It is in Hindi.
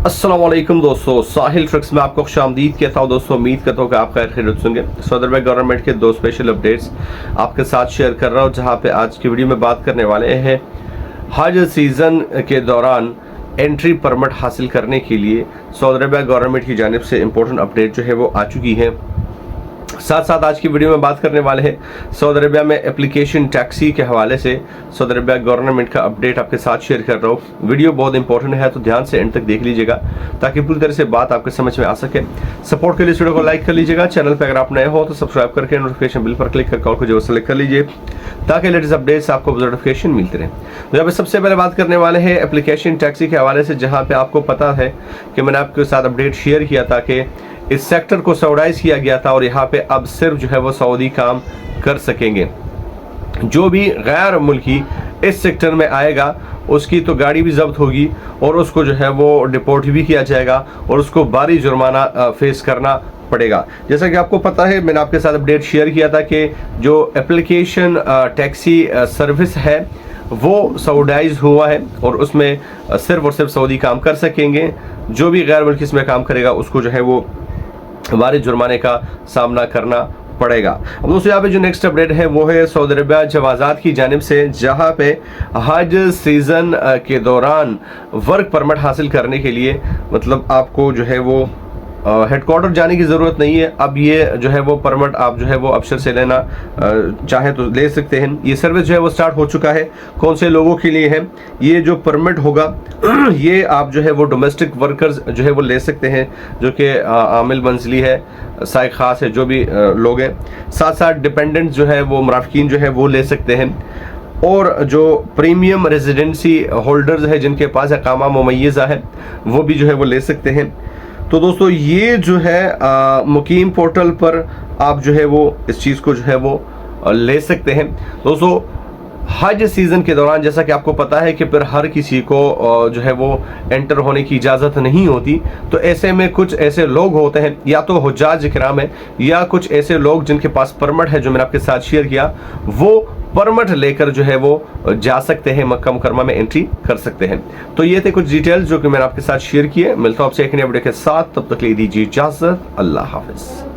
अस्सलाम वालेकुम दोस्तों, साहिल ट्रिक्स में आपको खुशामदीद कहता हूँ। दोस्तों उम्मीद करता हूँ कि आप खैर खैरियत होंगे। सऊदी अरब गवर्नमेंट के दो स्पेशल अपडेट्स आपके साथ शेयर कर रहा हूँ, जहाँ पे आज की वीडियो में बात करने वाले हैं हज सीज़न के दौरान एंट्री परमिट हासिल करने के लिए सऊदी अरब गवर्नमेंट की जानिब से इम्पोर्टेंट अपडेट जो है वो आ चुकी है। साथ साथ आज की वीडियो में बात करने वाले हैं सऊदी अरबिया में एप्लीकेशन टैक्सी के हवाले से सऊदी अरबिया गवर्नमेंट का अपडेट आपके साथ शेयर कर रहा हूँ। वीडियो बहुत इंपॉर्टेंट है, तो ध्यान से एंड तक देख लीजिएगा ताकि पूरी तरह से बात आपके समझ में आ सके। सपोर्ट के लिए इस वीडियो को लाइक कर लीजिएगा। चैनल पर अगर आप नए हो तो सब्सक्राइब करके नोटिफिकेशन बिल पर क्लिक कर कॉल को जो सेलेक्ट कर लीजिए ताकि लेटेस्ट अपडेट्स आपको नोटिफिकेशन मिलते रहे। तो यहाँ पे सबसे पहले बात करने वाले हैं एप्लीकेशन टैक्सी के हवाले से, जहाँ पे आपको पता है कि मैंने आपके साथ अपडेट शेयर किया था कि इस सेक्टर को सऊडाइज किया गया था और यहाँ पे अब सिर्फ जो है वो सऊदी काम कर सकेंगे। जो भी गैर मुल्की इस सेक्टर में आएगा उसकी तो गाड़ी भी जब्त होगी और उसको जो है वो डिपोर्ट भी किया जाएगा और उसको भारी जुर्माना फेस करना पड़ेगा। जैसा कि आपको पता है, मैंने आपके साथ अपडेट शेयर किया था कि जो एप्लीकेशन टैक्सी सर्विस है वो सऊडाइज हुआ है और उसमें सिर्फ और सिर्फ सऊदी काम कर सकेंगे। जो भी गैर मुल्की इसमें काम करेगा उसको जो है वो भारी जुर्माने का सामना करना पड़ेगा। अब दोस्तों यहाँ पे जो नेक्स्ट अपडेट है वो है सऊदी अरबिया जवाजात की जानिब से, जहाँ पे हज सीज़न के दौरान वर्क परमिट हासिल करने के लिए मतलब आपको जो है वो हेडक्वार्टर जाने की ज़रूरत नहीं है। अब ये जो है वो परमिट आप जो है वो अफसर से लेना चाहे तो ले सकते हैं। ये सर्विस जो है वो स्टार्ट हो चुका है। कौन से लोगों के लिए है ये जो परमिट होगा ये आप जो है वो डोमेस्टिक वर्कर्स जो है वो ले सकते हैं, जो कि आमिल मंजिली है, साइक खास है, जो भी लोग हैं। साथ साथ डिपेंडेंट जो है वो मुराफिकीन जो है वो ले सकते हैं और जो प्रीमियम रेजिडेंसी होल्डर्स है जिनके पास इकामा मुमय्यज़ा है वो भी जो है वो ले सकते हैं। तो दोस्तों ये जो है मुकीम पोर्टल पर आप जो है वो इस चीज़ को जो है वो ले सकते हैं। दोस्तों हज सीज़न के दौरान जैसा कि आपको पता है कि फिर हर किसी को जो है वो एंटर होने की इजाज़त नहीं होती, तो ऐसे में कुछ ऐसे लोग होते हैं, या तो हुज्जाज इकराम है या कुछ ऐसे लोग जिनके पास परमिट है, जो मैंने आपके साथ शेयर किया, वो परमिट लेकर जो है वो जा सकते हैं, मक्का मुकरमा में एंट्री कर सकते हैं। तो ये थे कुछ डिटेल्स जो कि मैंने आपके साथ शेयर किए। मिलता हूँ आपसे एक नए वीडियो के साथ, तब तक ले दीजिए इजाज़त। अल्लाह हाफिज़।